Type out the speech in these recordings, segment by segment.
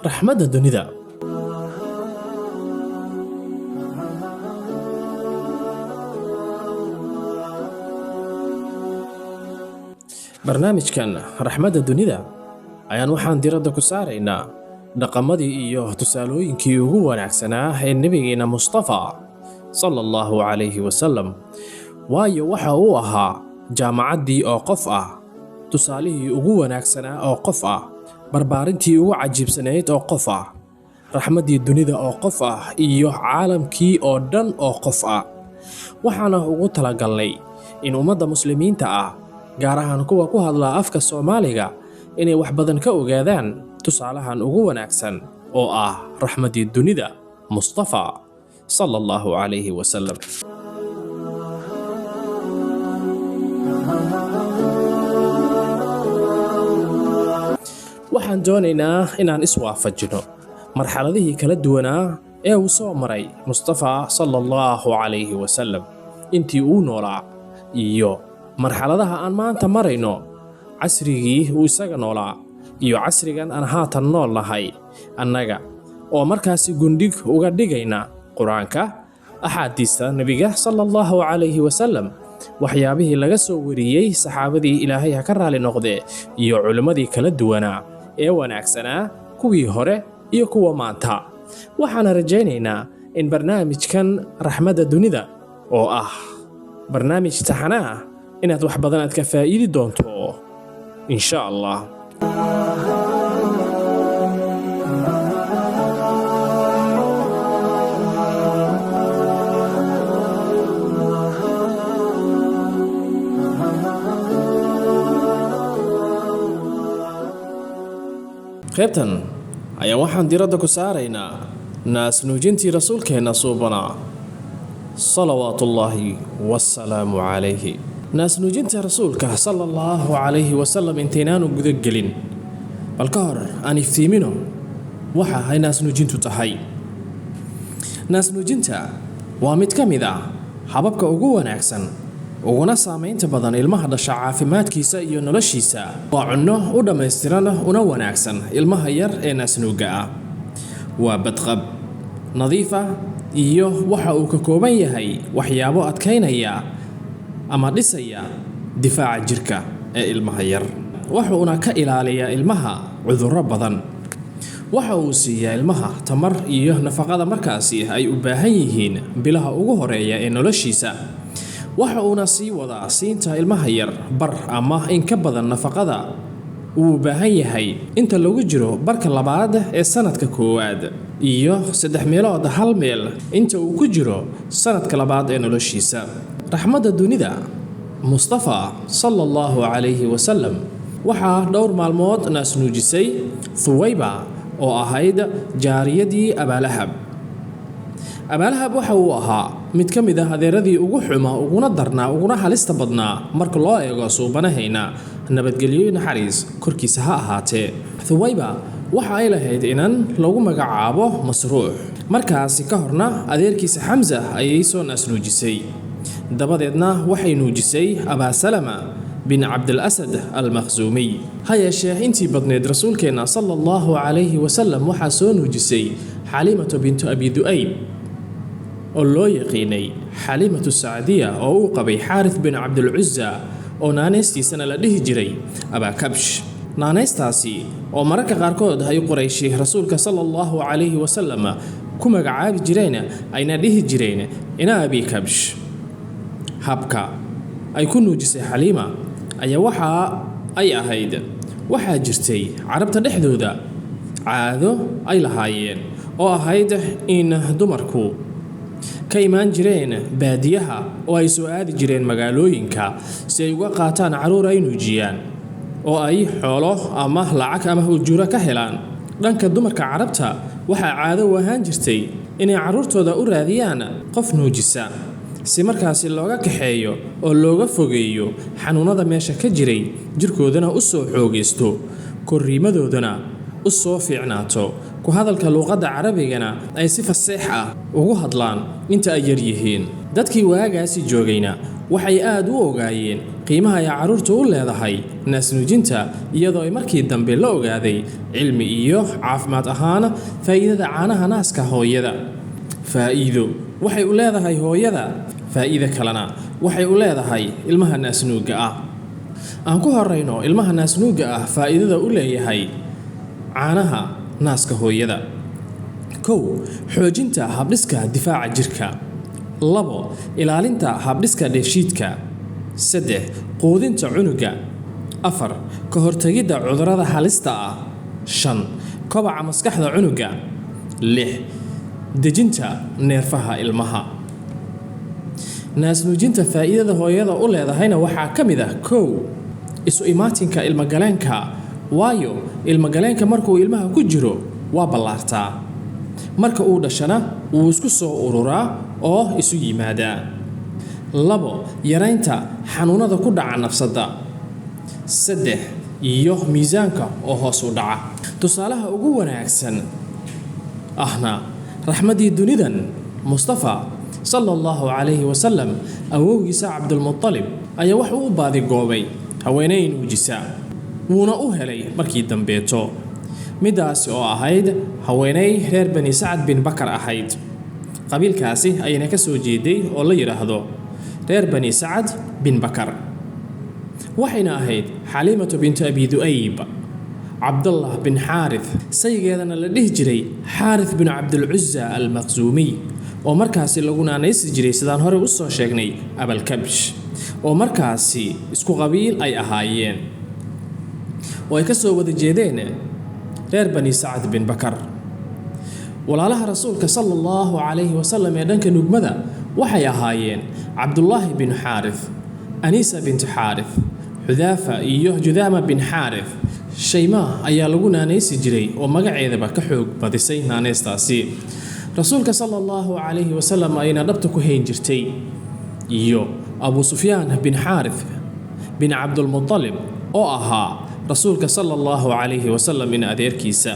raxmadda dunida. barnaamijkan raxmadda dunida ayaan waxaan diradda ku saaraynaa dhaqamadii iyo tusaalooyinkii ugu wanaagsanaa ee nebigeena Mustafa sallallahu alayhi wasallam, waayo waxa uu ahaa jaamacaddii oo qof ah, tusaalihii ugu wanaagsanaa oo qof ah, barbaarintii ugu cajiibsanayd oo qof ah, raxmaddii dunida oo qof ah, iyo caalamkii oo dhan oo qof ah. waxaana ugu talagalnay in ummadda muslimiinta ah, gaar ahaan kuwa ku hadla afka Soomaaliga, inay wax badan ka ogaadaan tusaalahan ugu wanaagsan oo ah raxmaddii dunida Mustafa sallallahu alayhi wasallam. waxaan doonaynaa inaan iswaafajino marxaladihii kala duwanaa ee uu soo maray Mustafa sallallahu alayhi wasallam intii uu noolaa, iyo marxaladaha aan maanta marayno, casrigii uu isaga noolaa iyo casrigan aan haatan nool nahay annaga, oo markaasi gundhig uga dhigayna qur-aanka, axaadiista nebiga sallallahu alayhi wasallam, waxyaabihii laga soo wariyey saxaabadii Ilaahay ha ka raali noqdee, iyo culimmadii kala duwanaa ee wanaagsanaa, kuwii hore iyo kuwa maanta. waxaan rajaynaynaa in barnaamijkan raxmadda dunida oo ah barnaamij taxane ah inaad wax badan aad ka faa'iidi doonto insha Allah. qaybtan ayaa waxaan diradda ku saaraynaa naas nuujintii rasuulkeena suubanaa salawaatullaahi wassalaamu calayhi. naas nuujinta rasuulka sallallahu alayhi wasallam intaynaanu guda gelin, bal ka hor aan iftiimino waxa ay naas nuujintu tahay. naas nuujinta waa mid ka mid ah hababka ugu wanaagsan uguna saamaynta badan ilmaha dhasha caafimaadkiisa iyo noloshiisa. waa cunno u dhammaystiran una wanaagsan ilmaha yar ee naasnuuga ah. waa badqab nadiif ah, iyo waxa uu ka kooban yahay waxyaabo adkaynaya ama dhisaya difaaca jirka ee ilmaha yar. wuxuuna ka ilaaliyaa ilmaha cudurro badan. waxa uu siiyaa ilmaha tamar iyo nafaqada markaasi ay u baahan yihiin bilaha ugu horeeya ee noloshiisa. waxa uuna sii wadaa siinta ilmaha yar bar ama in ka badan nafaqada uu u baahan yahay inta lagu jiro barka labaad ee sanadka koowaad, iyo 3 meelood hal meel inta uu ku jiro sanadka labaad ee noloshiisa. raxmadda dunida Mustafa sallallahu alayhi wasallam waxaa dhowr maalmood naas nuujisay Thuwayba oo ahayd jaariyadii Abaalahab. Abaalahab waxa uu ahaa mid ka mid ah adeeradii ugu xuma, uguna darnaa, uguna halista badnaa marka loo eego suubanahayna, nabadgelyo naxariis korkiisa ha ahaatee. Thuwayba waxa ay lahayd inan lagu magacaabo Masruux. markaasi ka horna adeerkiisa Xamza ayay soo naas nuujisay. dabadeedna waxay nuujisay Abaa Salama bin Abdul Asad al-Makhzumi. ha yeeshee intii badneed rasuulkeena sallallahu alayhi wasallam waxaa soo nuujisay Xaliimatu bintu Abi Du'ayb oo loo yaqiinay Xaliimatu Sacdiya, oo uu qabay Xaarith bin Abdul Uzza oo naanaystiisana la dhihi jiray Abaa Kabsh. naanaystaasi oo mararka qaarkood ay Qurayshi rasuulka sallallahu alayhi wasallam ku magacaabi jireen ayna dhihi jireen ina Abi Kabsh. habka ay ku nuujisay Xaliima ayaa waxa ay ahayd, waxaa jirtay carabta dhexdooda caado ay lahaayeen oo ahayd in dumarku ka imaan jireen baadiyaha oo ay soo aadi jireen magaalooyinka si ay uga qaataan caruur ay nuujiyaan, oo ay xoolo ama lacag ama ujuro ka helaan. dhanka dumarka carabta waxaa caado u ahaan jirtay inay caruurtooda u raadiyaan qof nuujisa, si markaasi looga kaxeeyo oo looga fogeeyo xanuunada meesha ka jiray, jirkoodana u soo xoogeysto, korriimadoodana u soo fiicnaato, ku hadalka luqadda carabigana ay si faseex ah ugu hadlaan inta ay yar yihiin. dadkii waagaasi joogayna waxay aad u ogaayeen qiimaha ay carruurtu u leedahay naasnuujinta iyadoo ay markii dambe la ogaaday cilmi iyo caafimaad ahaan faa'iidada caanaha naaska hooyada. faa'iido waxay u leedahay hooyada, faa'iido kalena waxay u leedahay ilmaha naasnuuga ah. aan ku horeyno ilmaha naasnuuga ah faa'iidada u leeyahay caanaha naaska hooyada. 1. xoojinta habdhiska difaaca jirka. 2. ilaalinta habdhiska dheefshiidka. 3. quudinta cunuga. 4. ka hortagidda cudurrada halista ah. 5. kobaca maskaxda cunuga. 6. dejinta neerfaha ilmaha. naasnuujinta faa'iidada hooyada u leedahayna waxaa ka mid ah 1. isu imaatinka ilmagaleenka, waayo ilmagaleenka markuu ilmaha ku jiro waa ballaartaa. marka uu dhashana wuu isku soo ururaa oo isu yimaadaa. 2. yaraynta xanuunada ku dhaca nafsadda. 3. iyo miisaanka oo hoos u dhaca. tusaalaha ugu wanaagsan ahna raxmadii dunidan Mustafa sallallahu alayhi wasallam awowgiisa Cabdulmuttalib ayaa wax uu baadigoobay haweeney nuujisa, wuuna u helay markii dambeeto midaasi oo ahayd haweeney reer Bani Sacad bin Bakar ahayd. qabiilkaasi ayna ka soo jeeday oo la yiraahdo reer Bani Sacad bin Bakar. waxayna ahayd Xaliimatu bint Abi Du'ayb, Cabdullah bin Xaarith saygeedana la dhihi jiray Xaarith bin Cabdul Uzza al-Makhzumi, oo markaasi lagu naanaysi jiray sidaan hore u soo sheegnay Abalkabsh, oo markaasi isku qabiil ay ahaayeen oo ay ka soo wada jeedeen reer Bani Sacad bin Bakar. walaalaha rasuulka sallallahu alayhi wasallam ee dhanka nugmada waxay ahaayeen Cabdullah bin Xaarith, Anisa bint Xaarith, Xudaafa iyo Judaama bin Xaarith. Shaymaa ayaa lagu naanaysi jiray oo magaceedaba ka xoog badisay naanaystaasi. rasuulka sallallahu alayhi wasallam ayna dhabta ku hayn jirtay, iyo Abu Sufyaan bin Xaarith bin Cabdulmuttalib oo ahaa rasuulka sallallahu alayhi wasallam in adeerkiisa.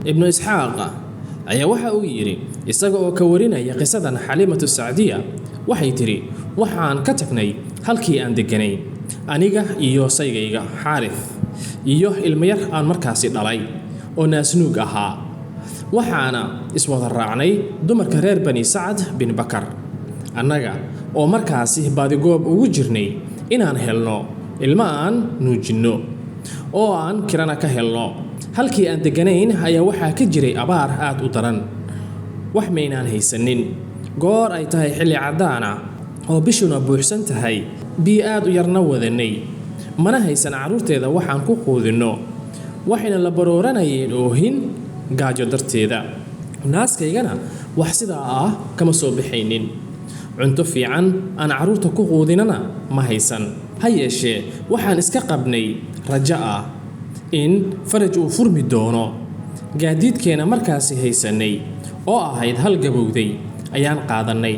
ibnu Isxaaq ayaa waxa uu yiri isaga oo ka warinaya qisadan Xaliimatu Sacdiya, waxay tiri waxaan ka tagnay halkii aan deganay aniga iyo saygayga Xaarith iyo ilmo yar aan markaasi dhalay oo naasnuug ahaa. waxaana iswada raacnay dumarka reer Bani Sacad bin Bakar, annaga oo markaasi baadigoob ugu jirnay inaan helno ilmo aan nuujinno oo aan kirana ka helno. halkii aan deganayn ayaa waxaa ka jiray abaar aad u daran, wax maynaan haysanin. goor ay tahay xilli caddaana oo bishuna buuxsan tahay, biyo aad u yarna wadanay, mana haysan carruurteeda waxaan ku quudinno. waxayna la barooranayeen oohin gaajo darteeda. naaskaygana wax sidaa ah kama soo bixaynin. cunto fiican aan carruurta ku quudinana ma haysan. ha yeeshee waxaan iska qabnay rajo ah in faraj uu furmi doono. gaadiidkeena markaasi haysanay oo ahayd hal gabowday ayaan qaadanay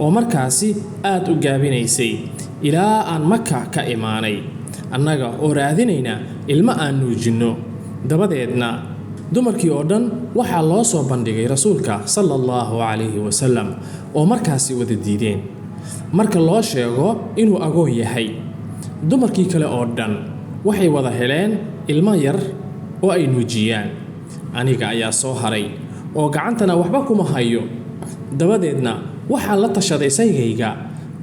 oo markaasi aad u gaabinaysay ilaa aan Maka ka imaanay, annaga oo raadinayna ilmo aan nuujinno. dabadeedna dumarkii oo dhan waxaa loo soo bandhigay rasuulka sallallahu alayhi wasallam oo markaasi wada diideen marka loo sheego inuu agoon yahay. dumarkii kale oo dhan waxay wada heleen ilmo yar oo ay nuujiyaan. aniga ayaa soo haray oo gacantana waxba kuma hayo. dabadeedna waxaan la tashaday saygayga,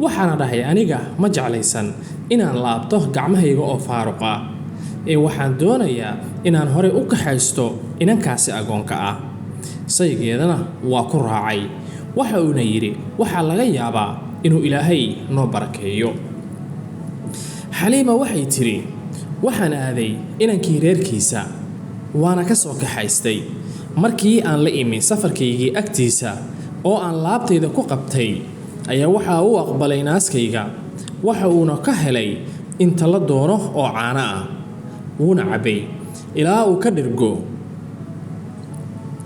waxaana dhahay aniga ma jeclaysan inaan laabto gacmahayga oo faaruq ah, ee waxaan doonayaa inaan hore u kaxaysto inankaasi agoonka ah. saygeedana waa ku raacay. waxa uuna yidhi waxaa laga yaabaa inuu Ilaahay noo barakeeyo. Xaliima waxay tiri waxaan aaday inankii reerkiisa, waana ka soo kaxaystay. markii aan la imi safarkaygii agtiisa oo aan laabtayda ku qabtay ayaa waxa uu aqbalay naaskayga, waxa uuna ka helay inta la doono oo caano ah, wuuna cabay ilaa uu ka dhergo.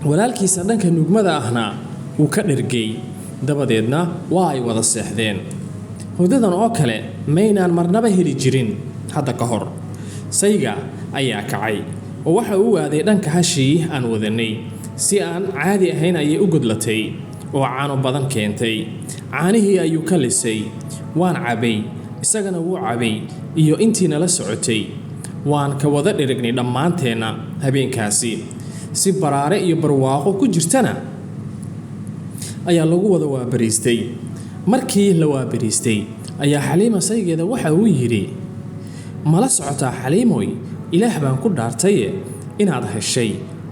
walaalkiisa dhanka nugmada ahna wuu ka dhergay. dabadeedna waa ay wada seexdeen. hurdadan oo kale maynaan marnaba heli jirin hadda ka hor. sayga ayaa kacay oo waxa uu aaday dhanka hashii aan wadanay. si aan caadi ahayn ayay u godlatay oo caano badan keentay. caanihii ayuu ka lisay, waan cabay isagana wuu cabay iyo intii nala socotay waan ka wada dhirignay dhammaanteenna habeenkaasi si baraare iyo barwaaqo ku jirtana ayaa lagu wada waabariistay markii la waabariistay ayaa Xaliima saygeeda waxa uu yiri mala socotaa Xaliimoy ilaah baan ku dhaartay inaad heshay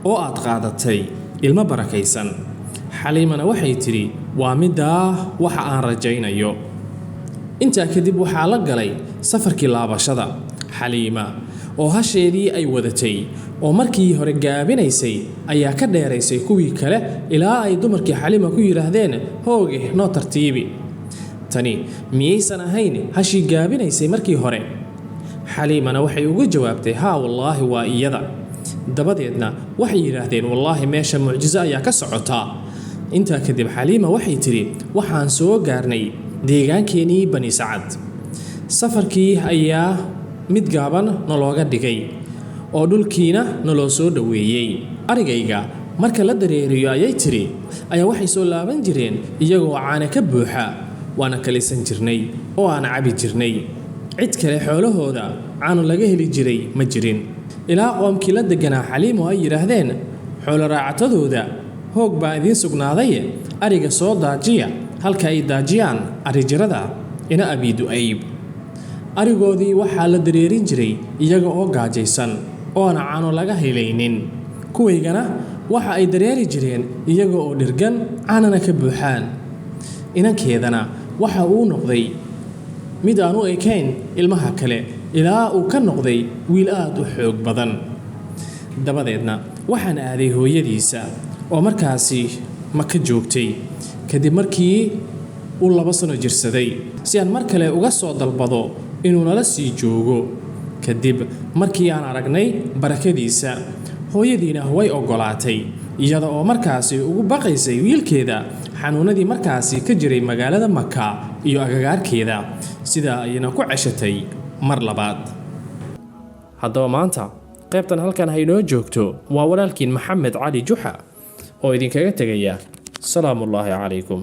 oo aad qaadatay ilmo barakaysan Xaliimana waxay tiri waa midaa waxa aan rajaynayo inta kadib waxa la galay safarkii laabashada Xaliima oo hasheedii ay wadatay oo markii hore gaabinaysay ayaa ka dheeraysay kuwii kale ilaa ay dumarkii Xaliima ku yiraahdeen hooge noo tartiibi tani miyaysan ahayn hashii gaabinaysay markii hore Xaliimana waxay ugu jawaabtay haa wallaahi waa iyada dabadeedna waxay yiraahdeen wallaahi meesha mucjiso ayaa ka socota inta kadib Xaliima waxay tiri waxaan soo gaarnay deegaankeenii Bani Sacad safarkii ayaa mid gaaban nologa dhigay oo dhulkiina noloo soo dhaweeyay arigayga marka la dareeriyo ayay tiri ayaa waxay soo laaban jireen iyagoo caana ka buuxa waana kalisan jirnay oo aan cabi jirnay cid kale xoolahooda caano laga heli jiray ma jirin ilaa qoomkii la deganaa Xaliimo ay yiraahdeen xoolo raacatadooda hoog baa idin sugnaaday ariga soo daajiya halka ay daajiyaan arijirada ina abiidu ayb arigoodii waxaa la dareerin jiray iyaga oo gaajaysan oo aan caano laga helaynin kuwaygana waxa ay dareeri jireen iyaga oo dhirgan caanana ka buuxaan inankeedana waxa uu noqday mid aan u ekayn ilmaha kale ilaa uu ka noqday wiil aad u xoog badan dabadeedna waxaan aaday hooyadiisa oo markaasi ma ka joogtay kadib markii uu 2 sano jirsaday si aan mar kale uga soo dalbado inuu nala sii joogo kadib markii aan aragnay barakadiisa hooyadiina way ogolaatay iyada oo markaasi ugu baqaysay wiilkeeda xanuunadii markaasi ka jiray magaalada Makka iyo agagaarkeeda sida ayna ku cashatay mar labaad haddaba maanta qaybtan halkan haynoo joogto waa walaalkiin Maxamed Cali Juxa oo idinkaga tagaya salaamullaahi calaykum